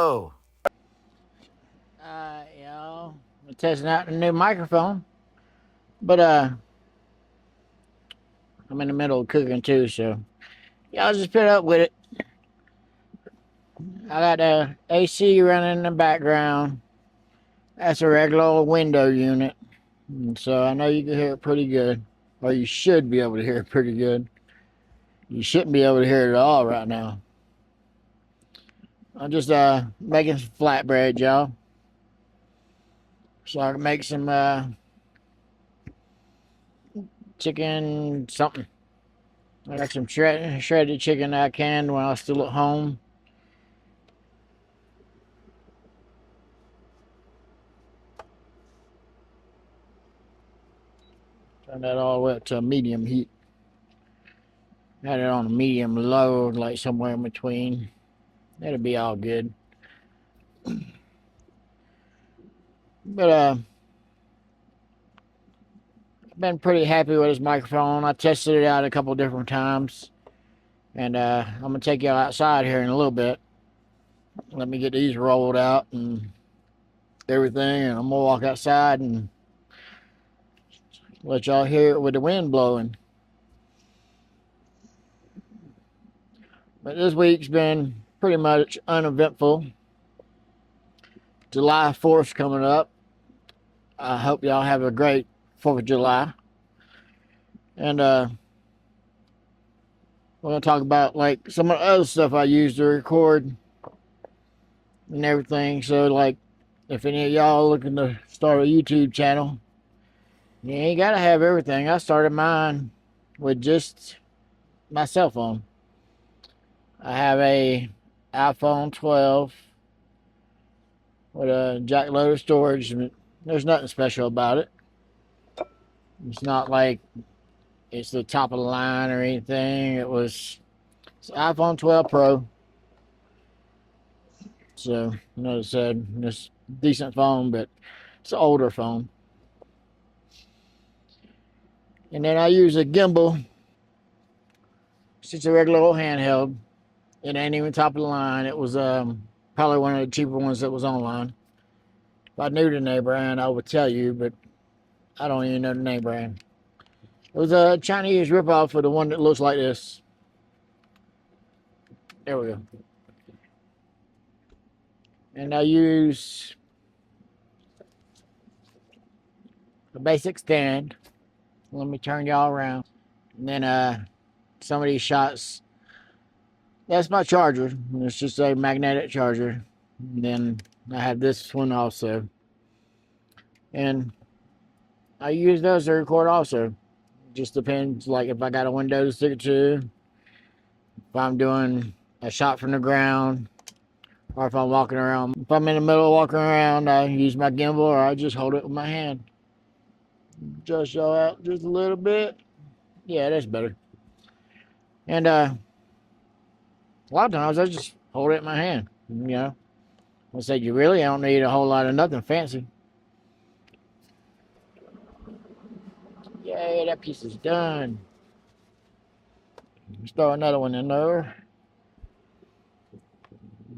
Hello. I'm testing out the new microphone, but I'm in the middle of cooking too, so y'all just put up with it. I got the AC running in the background. That's a regular old window unit, and so I know you can hear it pretty good, or you should be able to hear it pretty good. You shouldn't be able to hear it at all right now. I'm just making some flatbread, y'all, so I can make some chicken something. I got some shredded chicken I canned when I was still at home. Turn that all the way up to a medium heat. Had it on a medium low, like somewhere in between. That'll be all good. But I've been pretty happy with this microphone. I tested it out a couple different times. And I'm gonna take y'all outside here in a little bit. Let me get these rolled out and everything, and I'm gonna walk outside and let y'all hear it with the wind blowing. But this week's been pretty much uneventful. July 4th coming up. I hope y'all have a great 4th of July. And we're going to talk about like some of the other stuff I use to record and everything. So like if any of y'all looking to start a YouTube channel, you ain't got to have everything. I started mine with just my cell phone. I have a iPhone 12 with a jack loaded storage. There's nothing special about it. It's not like it's the top of the line or anything. It's iPhone 12 Pro. So, you know, I said, it's a decent phone, but it's an older phone. And then I use a gimbal. It's just a regular old handheld. It ain't even top of the line. It was probably one of the cheaper ones that was online. If I knew the name brand, I would tell you, but I don't even know the name brand. It was a Chinese ripoff of the one that looks like this. There we go. And I use a basic stand. Let me turn y'all around. And then some of these shots, that's my charger. It's just a magnetic charger. And then I have this one also. And I use those to record also. Just depends, like if I got a window to stick it to, if I'm doing a shot from the ground, or if I'm walking around. If I'm in the middle of walking around, I use my gimbal, or I just hold it with my hand. Just y'all out just a little bit. Yeah, that's better. And a lot of times I just hold it in my hand. You know, I said you really don't need a whole lot of nothing fancy. Yay, that piece is done. Let's throw another one in there.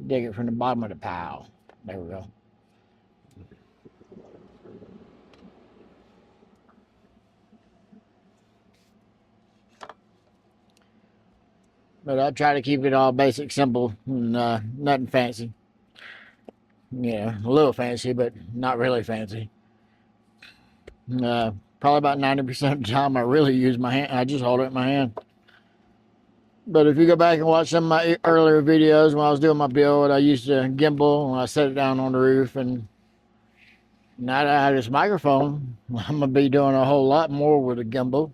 Dig it from the bottom of the pile. There we go. But I try to keep it all basic, simple, and nothing fancy. Yeah, a little fancy, but not really fancy. Probably about 90% of the time I really use my hand. I just hold it in my hand. But if you go back and watch some of my earlier videos when I was doing my build, I used a gimbal and I set it down on the roof. And now that I have this microphone, I'm going to be doing a whole lot more with a gimbal.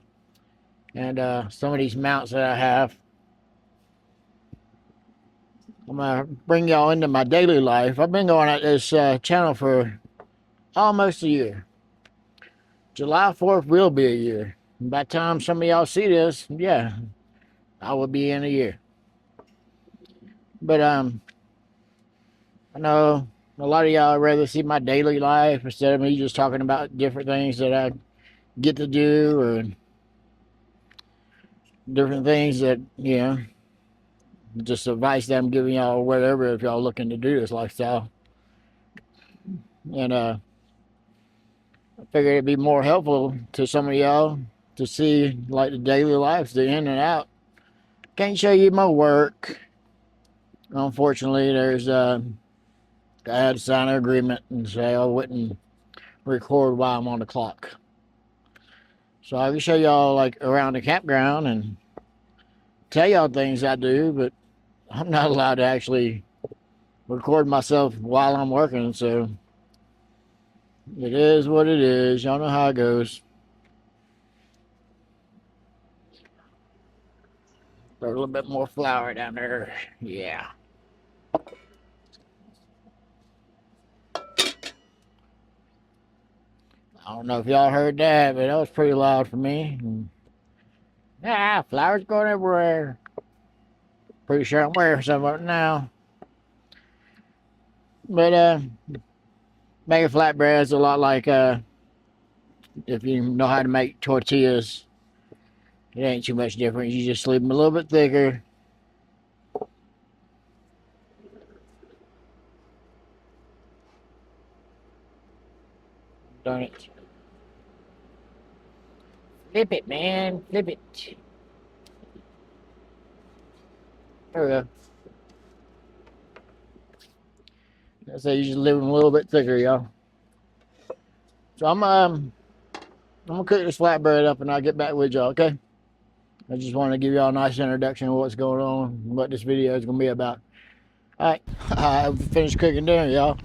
And some of these mounts that I have, I'm going to bring y'all into my daily life. I've been going at this channel for almost a year. July 4th will be a year. And by the time some of y'all see this, yeah, I will be in a year. But I know a lot of y'all rather see my daily life instead of me just talking about different things that I get to do or different things that, you know, just advice that I'm giving y'all, or whatever, if y'all looking to do this lifestyle. And I figured it'd be more helpful to some of y'all to see like the daily lives, the in and out. Can't show you my work. Unfortunately, there's I had to sign an agreement and say I wouldn't record while I'm on the clock. So I can show y'all like around the campground and tell y'all things I do, but I'm not allowed to actually record myself while I'm working. So it is what it is. Y'all know how it goes. Throw a little bit more flour down there. Yeah. I don't know if y'all heard that, but that was pretty loud for me. Ah, flour's going everywhere. Pretty sure I'm wearing some of it now. But making flatbread is a lot like if you know how to make tortillas. It ain't too much different. You just leave them a little bit thicker. Darn it. Flip it, man. Flip it. There we go. I say you just leave them a little bit thicker, y'all. So I'm gonna cook this flatbread up and I'll get back with y'all, okay? I just want to give y'all a nice introduction of what's going on, what this video is gonna be about. Alright, I've finished cooking dinner, y'all.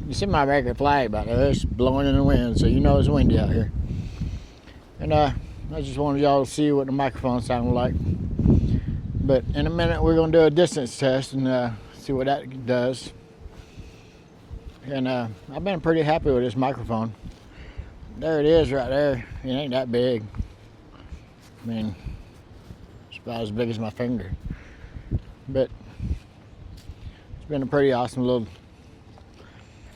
You see my American flag back there, it's blowing in the wind, so you know it's windy out here. And I just wanted y'all to see what the microphone sounded like. But in a minute we're gonna do a distance test and see what that does. And I've been pretty happy with this microphone. There it is right there. It ain't that big. I mean, it's about as big as my finger. But it's been a pretty awesome little.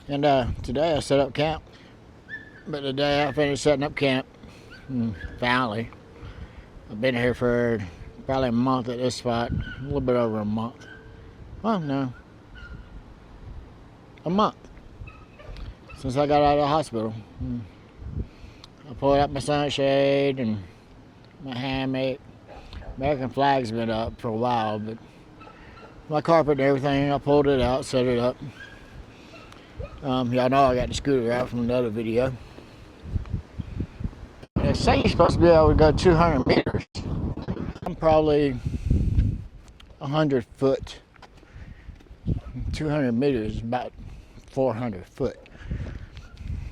And today I set up camp. But today I finished setting up camp. Finally. I've been here for probably a month at this spot. A little bit over a month. Well, no. A month. Since I got out of the hospital. I pulled out my sunshade and my hammock. American flag's been up for a while, but my carpet and everything, I pulled it out, set it up. Y'all know I got the scooter out from another video. They say you're supposed to be able to go 200 meters. I'm probably 100 foot. 200 meters is about 400 foot.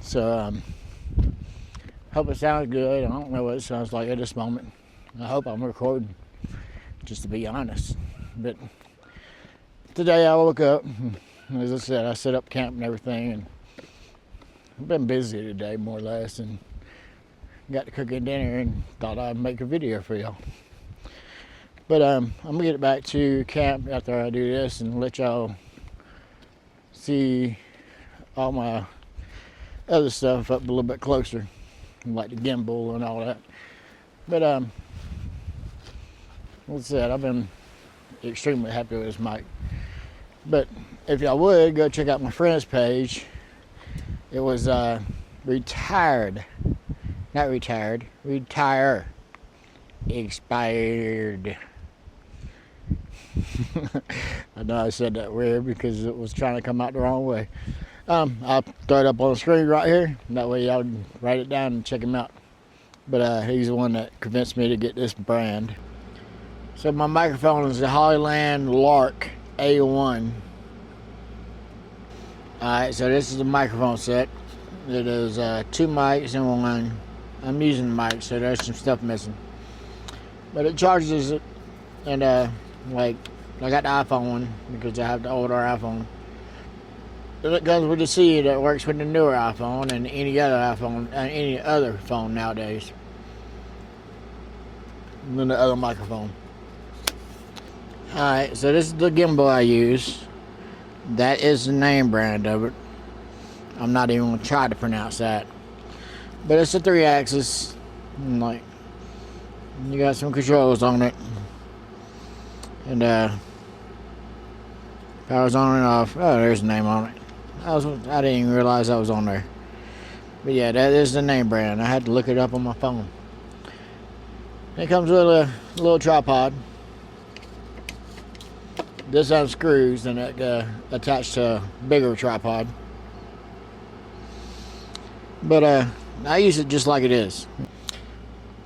So, hope it sounds good. I don't know what it sounds like at this moment. I hope I'm recording, just to be honest. But today I woke up, as I said, I set up camp and everything, and I've been busy today, more or less, and got to cooking dinner and thought I'd make a video for y'all. But I'm gonna get back to camp after I do this and let y'all see all my other stuff up a little bit closer, like the gimbal and all that. But like I said, I've been extremely happy with this mic. But if y'all would go check out my friend's page, it was retire expired. I know I said that weird because it was trying to come out the wrong way. I'll throw it up on the screen right here. That way y'all can write it down and check him out. But he's the one that convinced me to get this brand. So my microphone is the Hollyland Lark A1. Alright, so this is the microphone set. It is 2 mics and 1. I'm using the mic, so there's some stuff missing. But it charges it, and like I got the iPhone one because I have the older iPhone. It goes with the C that works with the newer iPhone and any other iPhone and any other phone nowadays. And then the other microphone. Alright, so this is the gimbal I use. That is the name brand of it. I'm not even going to try to pronounce that. But it's a 3-axis. Like, you got some controls on it. And power's on and off. Oh, there's the name on it. I didn't even realize that was on there. But yeah, that is the name brand. I had to look it up on my phone. It comes with a little tripod. This unscrews and it attached to a bigger tripod. But I use it just like it is.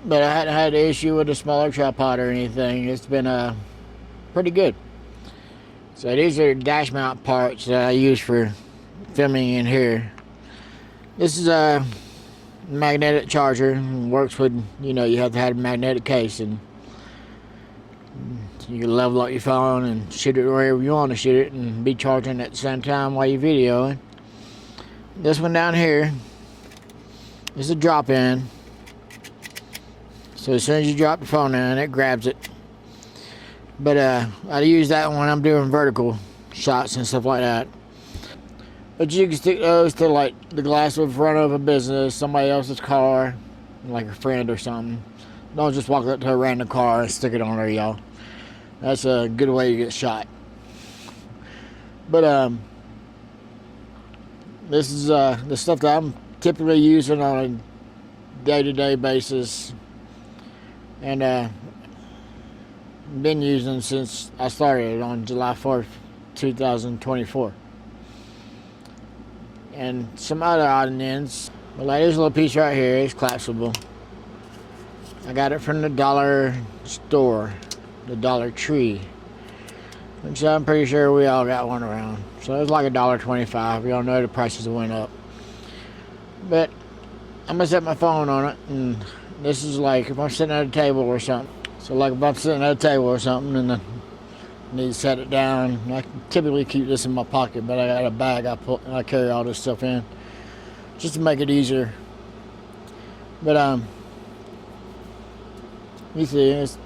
But I hadn't had an issue with a smaller tripod or anything. It's been pretty good. So these are dash mount parts that I use for filming in here. This is a magnetic charger. It works with, you have to have a magnetic case, and you can level up your phone and shoot it wherever you want to shoot it and be charging at the same time while you're videoing. This one down here is a drop-in. So as soon as you drop the phone in, it grabs it. But I use that when I'm doing vertical shots and stuff like that. But you can stick those to like the glass in front of a business, somebody else's car, like a friend or something. Don't just walk up to a random car and stick it on there, y'all. That's a good way to get shot. But this is the stuff that I'm typically using on a day-to-day basis, and been using since I started on July 4th, 2024. And some other odd and ends. But like this little piece right here, it's collapsible. I got it from the dollar store, the Dollar Tree, which I'm pretty sure we all got one around. So it's like $1.25. We all know the prices went up. But I'm gonna set my phone on it, and this is like if I'm sitting at a table or something. So like if I'm sitting at a table or something and I need to set it down, I typically keep this in my pocket, but I got a bag I carry all this stuff in just to make it easier. But you see, it's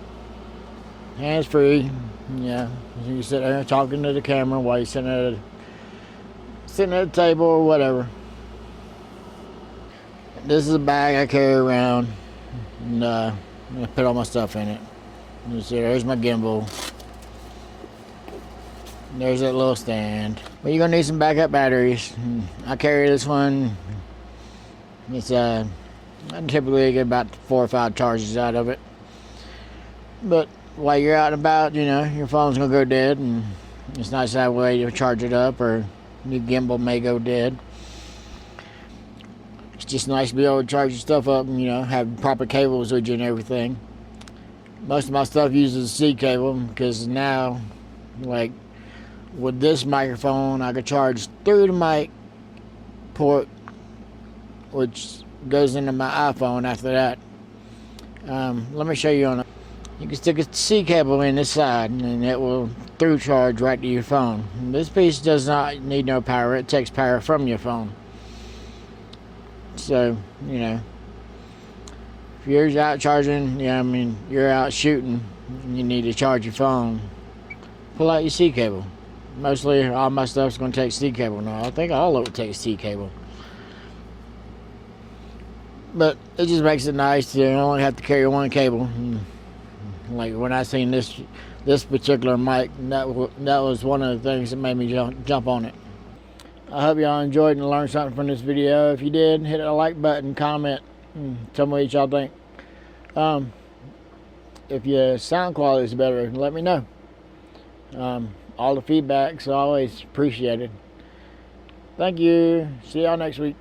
hands free. Yeah, you can sit there talking to the camera while you're sitting at a table or whatever. This is a bag I carry around, and I put all my stuff in it. You see, there's my gimbal. There's that little stand. But you're gonna need some backup batteries. I carry this one. It's I typically get about 4 or 5 charges out of it. But while you're out and about, your phone's gonna go dead, and it's nice to have a way to charge it up, or your gimbal may go dead. It's just nice to be able to charge your stuff up and have proper cables with you and everything. Most of my stuff uses a C cable, because now, like with this microphone, I could charge through the mic port, which goes into my iPhone after that. Let me show you on it. You can stick a C cable in this side, and it will through charge right to your phone. This piece does not need no power. It takes power from your phone. So, if you're out charging, you're out shooting, and you need to charge your phone, pull out your C cable. Mostly all my stuff's going to take C cable now. I think all of it takes C cable. But it just makes it nice to only have to carry one cable. Like when I seen this particular mic, that was one of the things that made me jump on it. I hope y'all enjoyed and learned something from this video. If you did, hit the like button, comment, and tell me what y'all think. If your sound quality is better, let me know. All the feedback's always appreciated. Thank you. See y'all next week.